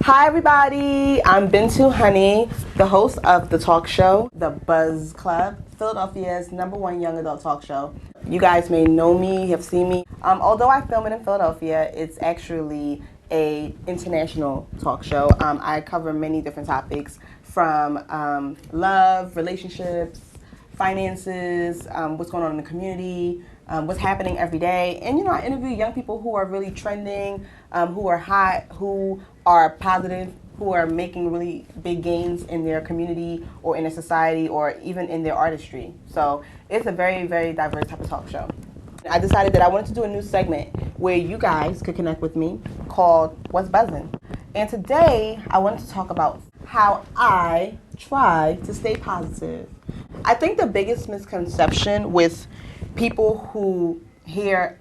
Hi everybody, I'm Bintu Honey, the host of the talk show, the Buzz Club, Philadelphia's #1 young adult talk show. You guys may know me, have seen me. Although I film it in Philadelphia, it's actually a international talk show. I cover many different topics from love, relationships, finances, what's going on in the community, what's happening every day. And, I interview young people who are really trending, who are hot, who are positive, who are making really big gains in their community or in their society or even in their artistry. So it's a very, very diverse type of talk show. I decided that I wanted to do a new segment where you guys could connect with me called What's Buzzin'? And today I wanted to talk about how I try to stay positive. I think the biggest misconception with people who hear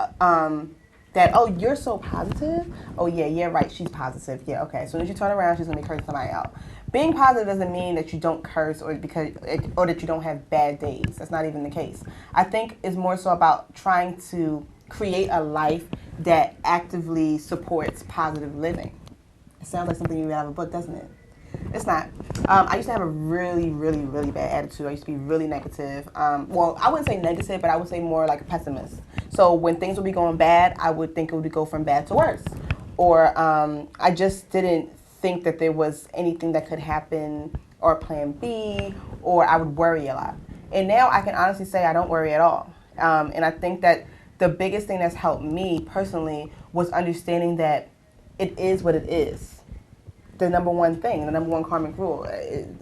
that, oh, you're so positive. Oh, yeah, right, she's positive. Yeah, okay. As soon as you turn around, she's going to be cursing somebody out. Being positive doesn't mean that you don't curse or that you don't have bad days. That's not even the case. I think it's more so about trying to create a life that actively supports positive living. It sounds like something you read out of a book, doesn't it? It's not. I used to have a really, really, really bad attitude. I used to be really negative. Well, I wouldn't say negative, but I would say more like a pessimist. So when things would be going bad, I would think it would go from bad to worse. Or I just didn't think that there was anything that could happen or plan B, or I would worry a lot. And now I can honestly say I don't worry at all. And I think that the biggest thing that's helped me personally was understanding that it is what it is. The #1 thing, the #1 karmic rule.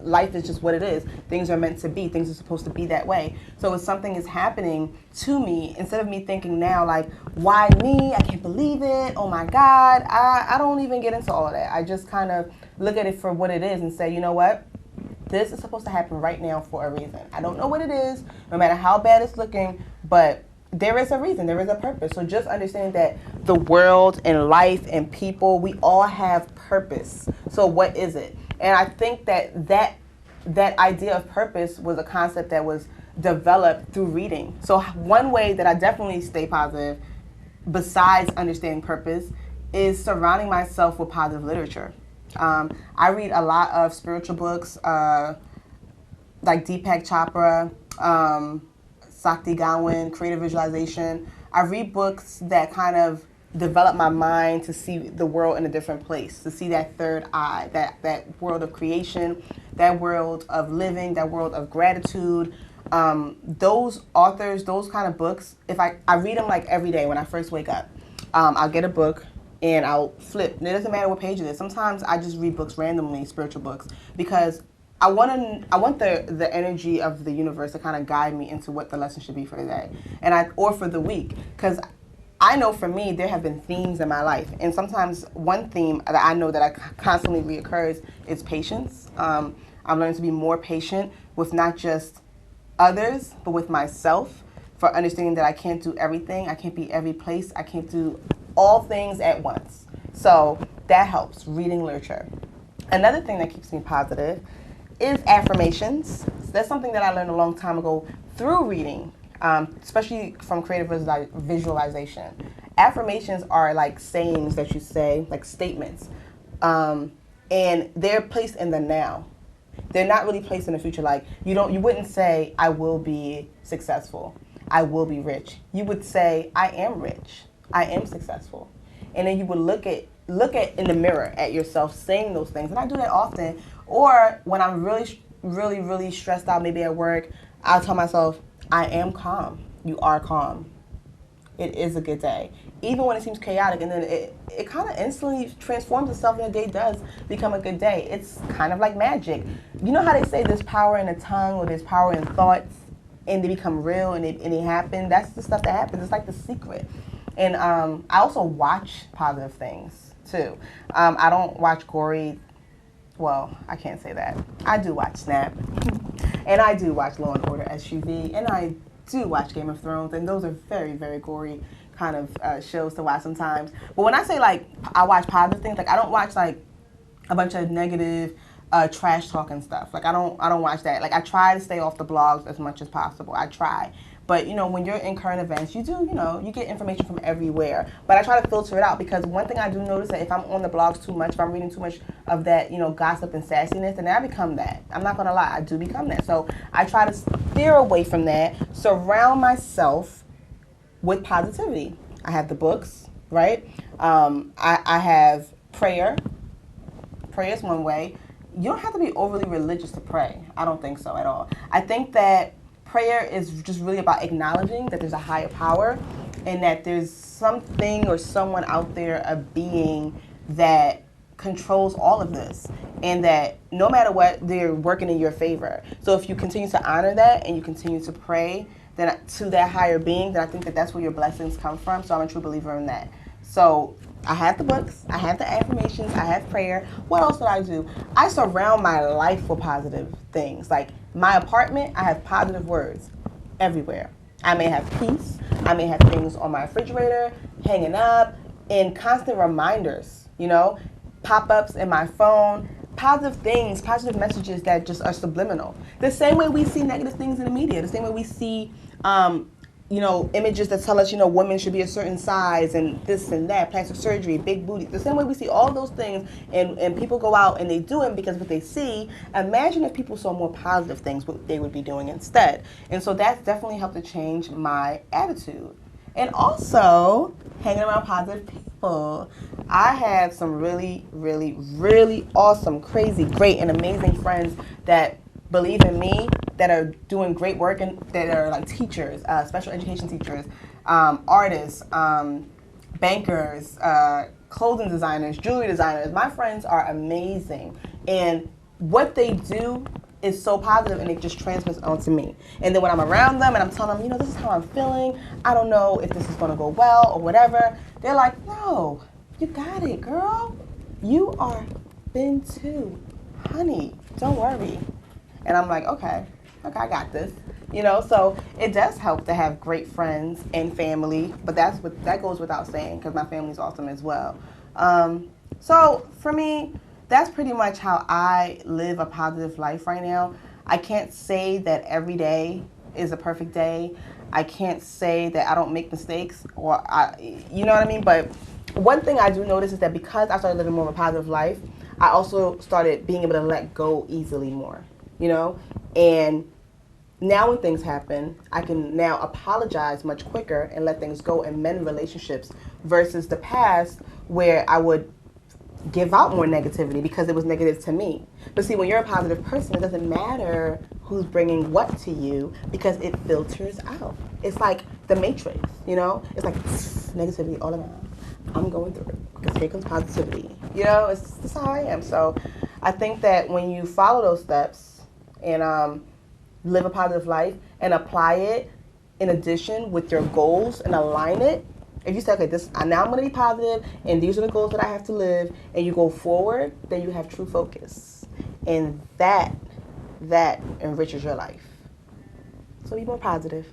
Life is just what it is. Things are meant to be. Things are supposed to be that way. So if something is happening to me, instead of me thinking now like, why me? I can't believe it. Oh my God. I don't even get into all of that. I just kind of look at it for what it is and say, you know what? This is supposed to happen right now for a reason. I don't know what it is, no matter how bad it's looking, but there is a reason, there is a purpose. So just understand that the world and life and people, we all have purpose. So what is it? And I think that idea of purpose was a concept that was developed through reading. So one way that I definitely stay positive, besides understanding purpose, is surrounding myself with positive literature. I read a lot of spiritual books, like Deepak Chopra, Sakti Gawain, creative visualization. I read books that kind of develop my mind to see the world in a different place, to see that third eye, that world of creation, that world of living, that world of gratitude. Those authors, those kind of books, if I read them like every day when I first wake up. I'll get a book and I'll flip. And it doesn't matter what page it is. Sometimes I just read books randomly, spiritual books, because I want the energy of the universe to kind of guide me into what the lesson should be for the day, or for the week, because I know for me there have been themes in my life, and sometimes one theme that I know that I constantly reoccurs is patience. I'm learning to be more patient with not just others, but with myself, for understanding that I can't do everything, I can't be every place, I can't do all things at once. So that helps, reading literature. Another thing that keeps me positive is affirmations. So that's something that I learned a long time ago through reading, especially from creative visualization. Affirmations are like sayings that you say, like statements, and they're placed in the now. They're not really placed in the future. Like you wouldn't say, I will be successful, I will be rich. You would say, I am rich, I am successful. And then you would look at in the mirror at yourself saying those things. And I do that often. Or when I'm really, really, really stressed out, maybe at work, I'll tell myself, I am calm. You are calm. It is a good day. Even when it seems chaotic, and then it kind of instantly transforms itself, and the day does become a good day. It's kind of like magic. You know how they say there's power in the tongue, or there's power in thoughts, and they become real, and they happen? That's the stuff that happens. It's like The Secret. And I also watch positive things, too. I don't watch gory. Well, I can't say that. I do watch Snap, and I do watch Law and Order SUV, and I do watch Game of Thrones, and those are very, very gory kind of shows to watch sometimes. But when I say like I watch positive things, like I don't watch like a bunch of negative trash talking stuff. Like I don't watch that. Like I try to stay off the blogs as much as possible. I try, But, when you're in current events, you do, you get information from everywhere. But I try to filter it out because one thing I do notice that if I'm on the blogs too much, if I'm reading too much of that, gossip and sassiness, then I become that. I'm not going to lie. I do become that. So I try to steer away from that, surround myself with positivity. I have the books, right? I have prayer. Prayer is one way. You don't have to be overly religious to pray. I don't think so at all. I think that prayer is just really about acknowledging that there's a higher power and that there's something or someone out there, a being that controls all of this, and that no matter what, they're working in your favor. So if you continue to honor that and you continue to pray then to that higher being, then I think that that's where your blessings come from. So I'm a true believer in that. So I have the books, I have the affirmations, I have prayer. What else do I do? I surround my life with positive things. Like my apartment, I have positive words everywhere. I may have peace, I may have things on my refrigerator, hanging up, and constant reminders, pop-ups in my phone, positive things, positive messages that just are subliminal. The same way we see negative things in the media, the same way we see images that tell us, women should be a certain size and this and that, plastic surgery, big booty. The same way we see all those things and people go out and they do them because of what they see. Imagine if people saw more positive things, what they would be doing instead. And so that's definitely helped to change my attitude. And also, hanging around positive people. I have some really, really, really awesome, crazy, great, and amazing friends that believe in me, that are doing great work, and that are like teachers, special education teachers, artists, bankers, clothing designers, jewelry designers. My friends are amazing, and what they do is so positive, and it just transmits onto me. And then when I'm around them and I'm telling them, this is how I'm feeling, I don't know if this is going to go well or whatever, they're like, no, you got it, girl. You are been too, honey. Don't worry. And I'm like, okay, I got this. So it does help to have great friends and family, but that goes without saying because my family's awesome as well. So for me, that's pretty much how I live a positive life right now. I can't say that every day is a perfect day. I can't say that I don't make mistakes you know what I mean? But one thing I do notice is that because I started living more of a positive life, I also started being able to let go easily more. And now when things happen, I can now apologize much quicker and let things go and mend relationships versus the past where I would give out more negativity because it was negative to me. But see, when you're a positive person, it doesn't matter who's bringing what to you because it filters out. It's like the Matrix, It's like negativity all around. I'm going through it because here comes positivity. It's how I am. So I think that when you follow those steps and live a positive life and apply it in addition with your goals and align it, if you say, okay, now I'm going to be positive and these are the goals that I have to live, and you go forward, then you have true focus. And that enriches your life. So be more positive.